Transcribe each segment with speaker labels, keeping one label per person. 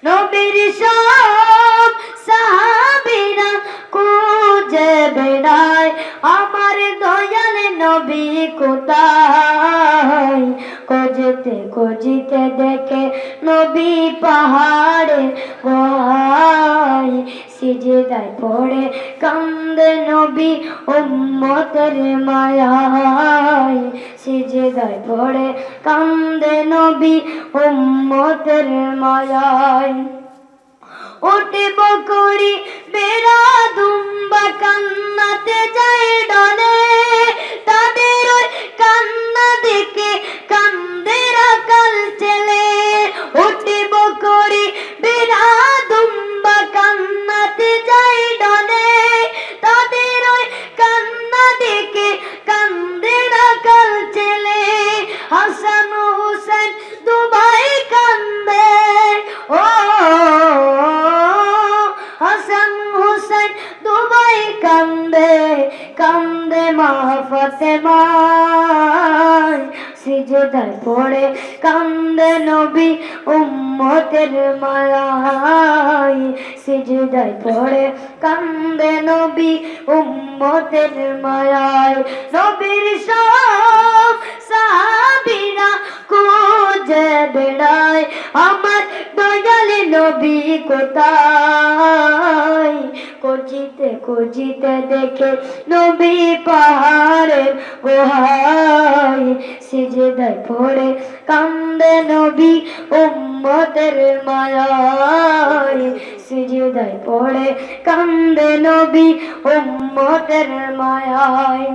Speaker 1: নবীর সব সাহাবীরা খুঁজে বেড়ায় আমার দয়াল নবী কোথায়। খুঁজতে খুঁজতে দেখে নবী পাহাড়ে গোহায়, সিজদায় পড়ে কান্দে নবী উম্মতের মায়ায়। সিজদায় পড়ে কান্দে নবী উম্মতের মায়ায়। ওঠে বকরি বেড়া দুম্বা কান্নাতে যায় ডলে, তাদের ওই কান্না দেখে কান্দে রাখাল ছেলে। ওঠে বকরি বেড়া দুম্বা কান্নাতে যায় ডলে, তাদের ওই কান্না দেখে কান্দে রাখাল ছেলে। হাসান হুসেন দুবাই কান্দে, ও হাসান হুসেন দুবাই কান্দে, কান্দে মা ফাতেমা। সিজদায় পড়ে কান্দে নবী উম্মতের মায়ায়। সিজদায় পড়ে কান্দে নবী উম্মতের মায়ায়। নবীর সব সাহাবীরা খুঁজে বেড়ায় আমার দয়াল নবী কোথায়। খুঁজিতে খুঁজিতে দেখে নবী পাহাড়ের গোহায়, সিজদায় পড়ে কান্দে নবী উম্মতের মায়ায়। সিজদায় পড়ে কান্দে নবী উম্মতের মায়ায়।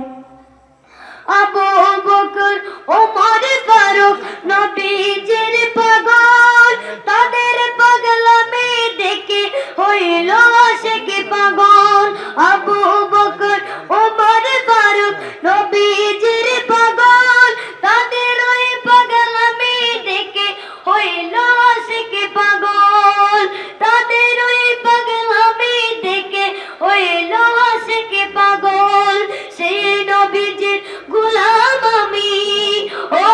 Speaker 1: আবু বকর ওমর ফারুক নবীজির পাগল, তাদের পাগলামি দেখে হইল আশিক পাগল। আবু বকর ওমর ফারুক নবীজির পাগল, তাদের ওই পাগলামি দেখে হইল আশিক পাগল। তাদের ওই পাগলামি দেখে হইল আশিক পাগল। সেই নবীজির গোলাম আমি, ও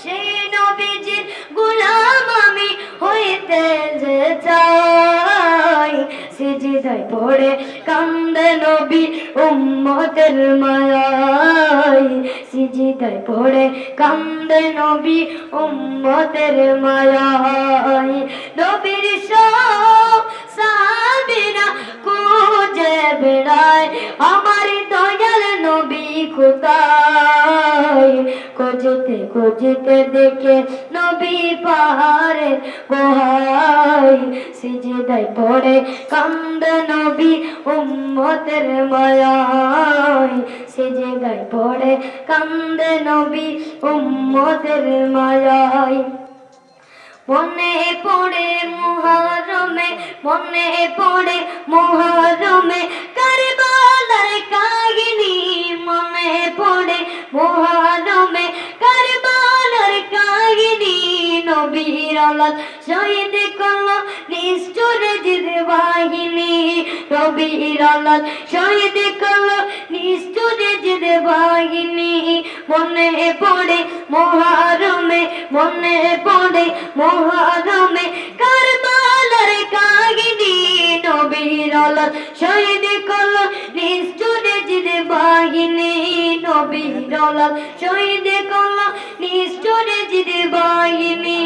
Speaker 1: সেই নবীজির গোলাম আমি হইতে যে চাই। সিজদায় পড়ে কান্দে নবী উম্মতের মায়ায়। সিজদায় পড়ে কান্দে নবী উম্মতের মায়ায়। নবীর সব সাহাবীরা খুঁজে বেড়ায় আমার দয়াল নবী কোথায়। খুঁজতে খুঁজতে দেখে নবী পাহাড়ে গোহায়, সিজদায় পড়ে কান্দে নবী উম্মতের মায়ায়। সিজদায় পড়ে কান্দে নবী উম্মতের মায়ায়। মনে পড়ে মুহরমে, মনে পড়ে মুহরমে কারবালার কাহিনী। মনে পড়ে মুহরমে কারবালার কাহিনী। নবীর আওলাদ শহীদ করলো নিষ্ঠুর জিদ বাহিনী। নবীর আওলাদ শহীদ করলো নিষ্ঠুর জিদ বাহিনী। মনে পড়ে মুহরমে, মনে পড়ে মুহরমে কারবালার কাহিনী। নবীর আওলাদ শহীদ করলো নিষ্ঠুর জিদ বাহিনী। নবীর আওলাদ শহীদ করলো নিষ্ঠুর জিদ বাহিনী।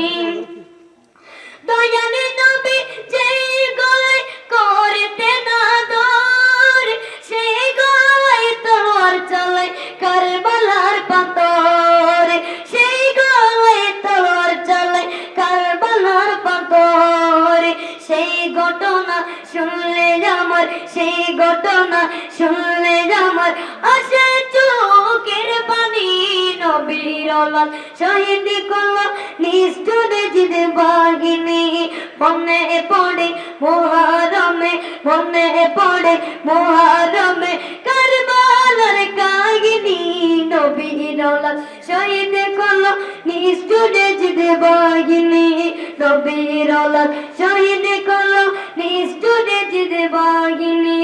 Speaker 1: দয়াল নবী যেই গলায় করতে না দর, সেই গলায় তলোয়ার চালায় কারবালার পাথর। সেই গলায় তলোয়ার চালায় কারবালার পাথর। সেই ঘটনা শুনলে আমার, সেই ঘটনা শুনলে আমার আসে চোখের পানি। নবীর আওলাদ শহীদ করলো নিষ্ঠুর জিদ বাহিনী। মনে পড়ে মুহরমে, মনে পড়ে মুহরমে কারবালার কাহিনী। নবীর আওলাদ শহীদ করলো নিষ্ঠুর জিদ বাহিনী। নবীর আওলাদ শহীদ করলো নিষ্ঠুর জিদ বাহিনী।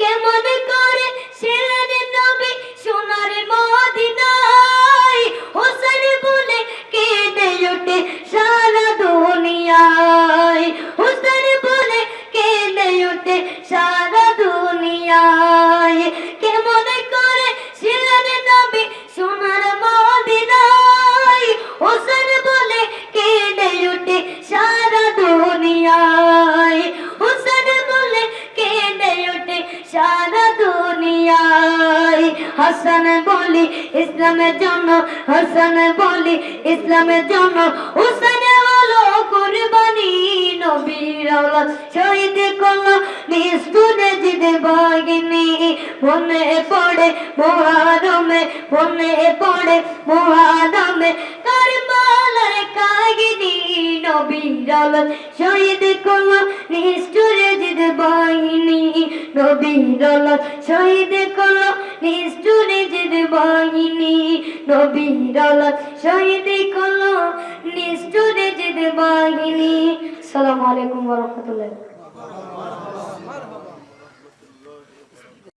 Speaker 1: কেমন করে ছিলেন নবী সোনার মদিনায়, হোসেন বলে কেঁদে ওঠে উঠে সারা দুনিয়ায় হোসেন বলে কেঁদে ওঠে সারা দুনিয়ায় কেমন করে ছিলেন নবী সোনার মদিনায় হোসেন বলে কেঁদে ওঠে সারা দুনিয়ায় হোসেন বলে কেঁদে ওঠে সারা দুনিয়ায় হাসান বলি ইসলামের জন্য হাসান বলি ইসলামের জন্য হোসেন হলো কুরবানি নবীর আওলাদ শহীদ করলো নিষ্ঠুরে জিদে বাগিনী মনে পড়ে মুহারমে মনে পড়ে মুহারমে কারবালার কাহিনী নবীর আওলাদ শহীদ করলো নিষ্ঠুরে জিদে বাহিনী নবীর আওলাদ শহীদ করলো নিষ্ঠুরে জিদে বাহিনী নবীর আওলাদ শহীদ করলো নিষ্ঠুরে জিদে বাহিনী। আসসালামু আলাইকুম ওয়া রাহমাতুল্লাহ।